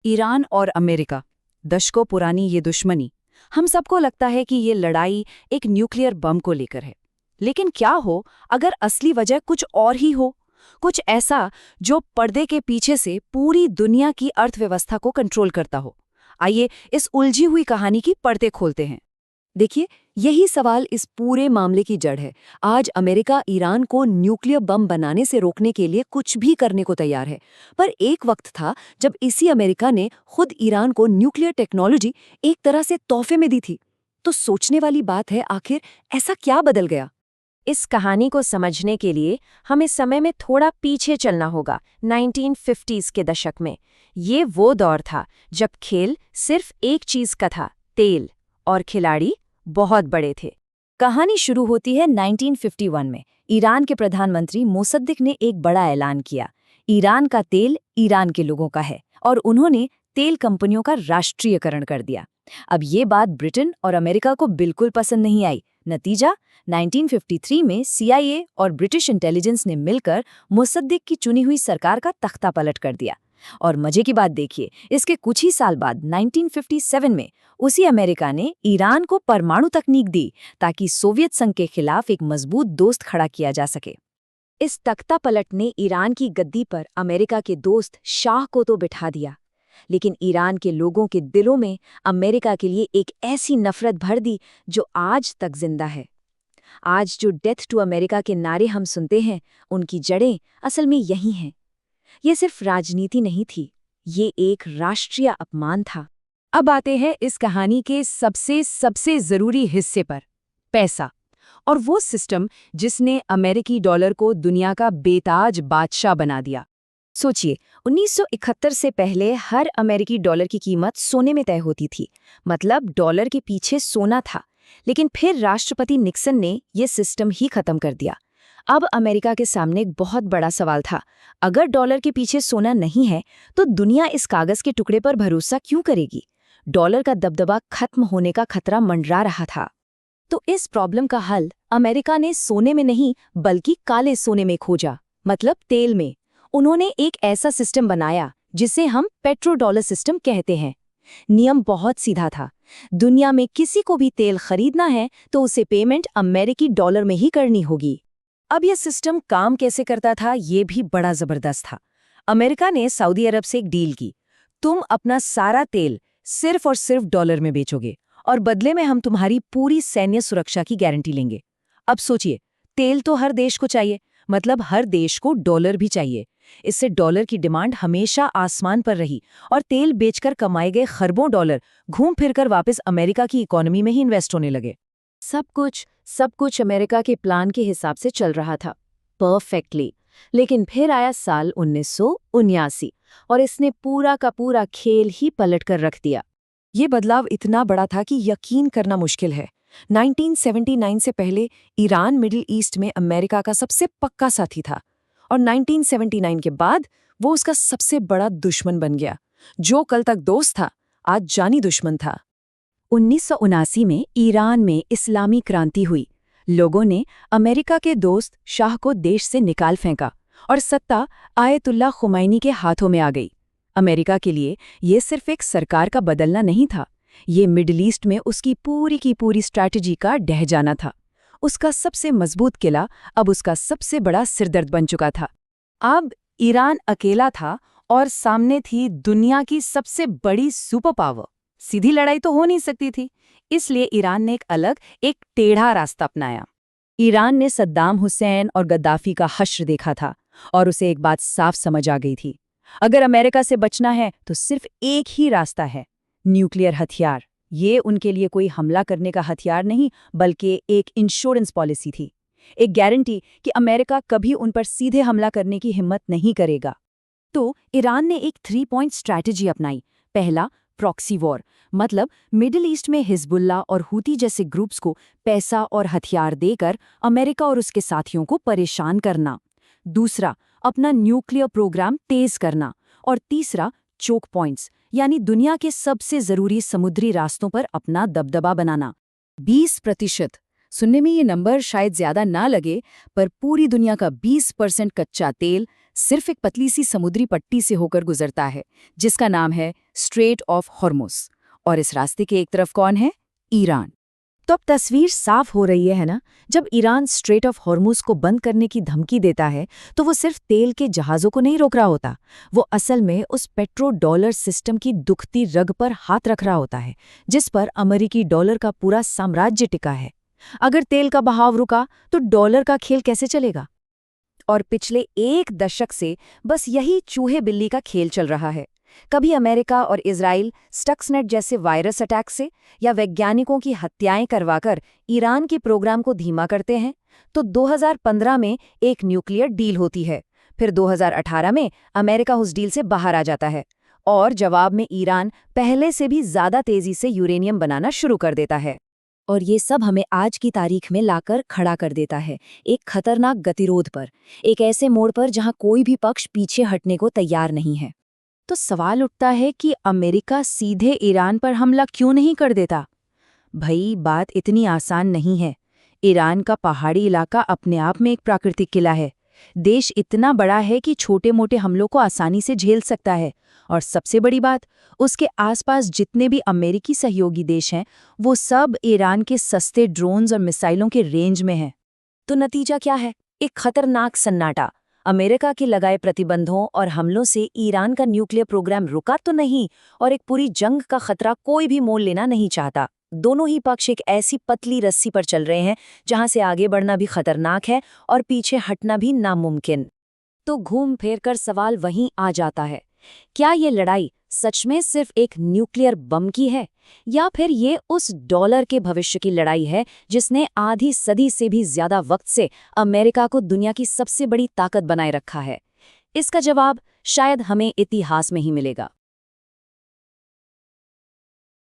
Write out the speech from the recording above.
Iran और America, दशकों पुरानी ये दुश्मनी। हम सबको लगता है कि ये लड़ाई एक न्यूक्लियर बम को लेकर है। लेकिन क्या हो अगर असली वजह कुछ और ही हो, कुछ ऐसा जो पर्दे के पीछे से पूरी दुनिया की अर्थव्यवस्था को कंट्रोल करता हो। आइए इस उलझी हुई कहानी की पर्दे खोलते हैं। देखिए, यही सवाल इस पूरे मामले की जड़ है। आज अमेरिका ईरान को न्यूक्लियर बम बनाने से रोकने के लिए कुछ भी करने को तैयार है। पर एक वक्त था जब इसी अमेरिका ने खुद ईरान को न्यूक्लियर टेक्नोलॉजी एक तरह से तोहफे में दी थी। तो सोचने वाली बात है, आखिर ऐसा क्या बदल गया? इस कहानी को समझने के लिए हमें समय में थोड़ा पीछे चलना होगा। 1950s के दशक में ये वो दौर था जब खेल सिर्फ एक चीज का था, तेल, और खिलाड़ी बहुत बड़े थे। कहानी शुरू होती है 1951 में। ईरान के प्रधानमंत्री मोसद्दिक ने एक बड़ा ऐलान किया। ईरान का तेल ईरान के लोगों का है और उन्होंने तेल कंपनियों का राष्ट्रीयकरण कर दिया। अब ये बात ब्रिटेन और अमेरिका को बिल्कुल पसंद नहीं आई। नतीजा, 1953 में CIA और ब्रिटिश इंटेलिजेंस ने मिलकर मोसद्दिक की चुनी हुई सरकार का तख्ता पलट कर दिया। और मजे की बात देखिए, इसके कुछ ही साल बाद 1957 में उसी अमेरिका ने ईरान को परमाणु तकनीक दी ताकि सोवियत संघ के खिलाफ एक मजबूत दोस्त खड़ा किया जा सके। इस तख्ता पलट ने ईरान की गद्दी पर अमेरिका के दोस्त शाह को तो बिठा दिया, लेकिन ईरान के लोगों के दिलों में अमेरिका के लिए एक ऐसी नफरत भर दी जो आज तक जिंदा है। आज जो डेथ टू अमेरिका के नारे हम सुनते हैं, उनकी जड़ें असल में यही हैं। ये सिर्फ राजनीति नहीं थी, ये एक राष्ट्रीय अपमान था। अब आते हैं इस कहानी के सबसे जरूरी हिस्से पर, पैसा। और वो सिस्टम जिसने अमेरिकी डॉलर को दुनिया का बेताज बादशाह बना दिया। सोचिए, 1971 से पहले हर अमेरिकी डॉलर की कीमत सोने में तय होती थी, मतलब डॉलर के पीछे सोना था। लेकिन फिर राष्ट्रपति निक्सन ने यह सिस्टम ही खत्म कर दिया। अब अमेरिका के सामने एक बहुत बड़ा सवाल था। अगर डॉलर के पीछे सोना नहीं है, तो दुनिया इस कागज के टुकड़े पर भरोसा क्यों करेगी? डॉलर का दबदबा खत्म होने का खतरा मंडरा रहा था। तो इस प्रॉब्लम का हल अमेरिका ने सोने में नहीं बल्कि काले सोने में खोजा, मतलब तेल में। उन्होंने एक ऐसा सिस्टम बनाया जिसे हम पेट्रोडॉलर सिस्टम कहते हैं। नियम बहुत सीधा था। दुनिया में किसी को भी तेल खरीदना है तो उसे पेमेंट अमेरिकी डॉलर में ही करनी होगी। अब यह सिस्टम काम कैसे करता था, ये भी बड़ा जबरदस्त था। अमेरिका ने सऊदी अरब से एक डील की। तुम अपना सारा तेल सिर्फ और सिर्फ डॉलर में बेचोगे और बदले में हम तुम्हारी पूरी सैन्य सुरक्षा की गारंटी लेंगे। अब सोचिए, तेल तो हर देश को चाहिए, मतलब हर देश को डॉलर भी चाहिए। इससे डॉलर की डिमांड हमेशा आसमान पर रही और तेल बेचकर कमाए गए खरबों डॉलर घूम फिरकर वापस अमेरिका की इकोनॉमी में ही इन्वेस्ट होने लगे। सब कुछ अमेरिका के प्लान के हिसाब से चल रहा था, परफेक्टली। लेकिन फिर आया साल 1979 और इसने पूरा का पूरा खेल ही पलट कर रख दिया। ये बदलाव इतना बड़ा था कि यकीन करना मुश्किल है। 1979 से पहले ईरान मिडिल ईस्ट में अमेरिका का सबसे पक्का साथी था और 1979 के बाद वो उसका सबसे बड़ा दुश्मन बन गया। जो कल तक दोस्त था, आज जानी दुश्मन था। 1979 में ईरान में इस्लामी क्रांति हुई। लोगों ने अमेरिका के दोस्त शाह को देश से निकाल फेंका और सत्ता आयतुल्ला खुमैनी के हाथों में आ गई। अमेरिका के लिए ये सिर्फ एक सरकार का बदलना नहीं था, ये मिडिल ईस्ट में उसकी पूरी की पूरी स्ट्रैटेजी का ढह जाना था। उसका सबसे मजबूत किला अब उसका सबसे बड़ा सिरदर्द बन चुका था। अब ईरान अकेला था और सामने थी दुनिया की सबसे बड़ी सुपर पावर। सीधी लड़ाई तो हो नहीं सकती थी, इसलिए ईरान ने एक टेढ़ा रास्ता अपनाया। ईरान ने सद्दाम हुसैन और गद्दाफी का हश्र देखा था और उसे एक बात साफ समझ आ गई थी, अगर अमेरिका से बचना है तो सिर्फ एक ही रास्ता है, न्यूक्लियर हथियार। ये उनके लिए कोई हमला करने का हथियार नहीं, बल्कि एक इंश्योरेंस पॉलिसी थी, एक गारंटी कि अमेरिका कभी उन पर सीधे हमला करने की हिम्मत नहीं करेगा। तो ईरान ने एक 3 पॉइंट स्ट्रैटेजी अपनाई। पहला, प्रॉक्सी वॉर, मतलब मिडिल ईस्ट में हिजबुल्ला और हूती जैसे ग्रुप्स को पैसा और हथियार देकर अमेरिका और उसके साथियों को परेशान करना। दूसरा, अपना न्यूक्लियर प्रोग्राम तेज करना। और तीसरा, चोक पॉइंट्स, यानी दुनिया के सबसे जरूरी समुद्री रास्तों पर अपना दबदबा बनाना। 20%, सुनने में ये नंबर शायद ज्यादा ना लगे, पर पूरी दुनिया का 20% कच्चा तेल सिर्फ एक पतली सी समुद्री पट्टी से होकर गुजरता है, जिसका नाम है स्ट्रेट ऑफ हॉर्मुज़। और इस रास्ते के एक तरफ कौन है? ईरान। तो अब तस्वीर साफ हो रही है ना? जब ईरान स्ट्रेट ऑफ हॉर्मुज़ को बंद करने की धमकी देता है तो वो सिर्फ तेल के जहाज़ों को नहीं रोक रहा होता, वो असल में उस पेट्रो डॉलर सिस्टम की दुखती रग पर हाथ रख रहा होता है, जिस पर अमेरिकी डॉलर का पूरा साम्राज्य टिका है। अगर तेल का बहाव रुका तो डॉलर का खेल कैसे चलेगा? और पिछले 1 दशक से बस यही चूहे बिल्ली का खेल चल रहा है। कभी अमेरिका और इजराइल स्टक्सनेट जैसे वायरस अटैक से या वैज्ञानिकों की हत्याएं करवाकर ईरान के प्रोग्राम को धीमा करते हैं, तो 2015 में एक न्यूक्लियर डील होती है। फिर 2018 में अमेरिका उस डील से बाहर आ जाता है और जवाब में ईरान पहले से भी ज्यादा तेजी से यूरेनियम बनाना शुरू कर देता है। और ये सब हमें आज की तारीख में लाकर खड़ा कर देता है, एक खतरनाक गतिरोध पर, एक ऐसे मोड़ पर जहां कोई भी पक्ष पीछे हटने को तैयार नहीं है। तो सवाल उठता है कि अमेरिका सीधे ईरान पर हमला क्यों नहीं कर देता? भई, बात इतनी आसान नहीं है। ईरान का पहाड़ी इलाका अपने आप में एक प्राकृतिक किला है। देश इतना बड़ा है कि छोटे-मोटे हमलों को आसानी से झेल सकता है। और सबसे बड़ी बात, उसके आसपास जितने भी अमेरिकी सहयोगी देश हैं, वो सब ईरान के सस्ते ड्रोन्स और मिसाइलों के रेंज में हैं। तो नतीजा क्या है? एक खतरनाक सन्नाटा। अमेरिका के लगाए प्रतिबंधों और हमलों से ईरान का न्यूक्लियर प्रोग्राम रुका तो नहीं, और एक पूरी जंग का खतरा कोई भी मोल लेना नहीं चाहता। दोनों ही पक्ष एक ऐसी पतली रस्सी पर चल रहे हैं जहां से आगे बढ़ना भी खतरनाक है और पीछे हटना भी नामुमकिन। तो घूम फिर कर सवाल वहीं आ जाता है, क्या ये लड़ाई सच में सिर्फ एक न्यूक्लियर बम की है, या फिर ये उस डॉलर के भविष्य की लड़ाई है जिसने आधी सदी से भी ज्यादा वक्त से अमेरिका को दुनिया की सबसे बड़ी ताकत बनाए रखा है? इसका जवाब शायद हमें इतिहास में ही मिलेगा।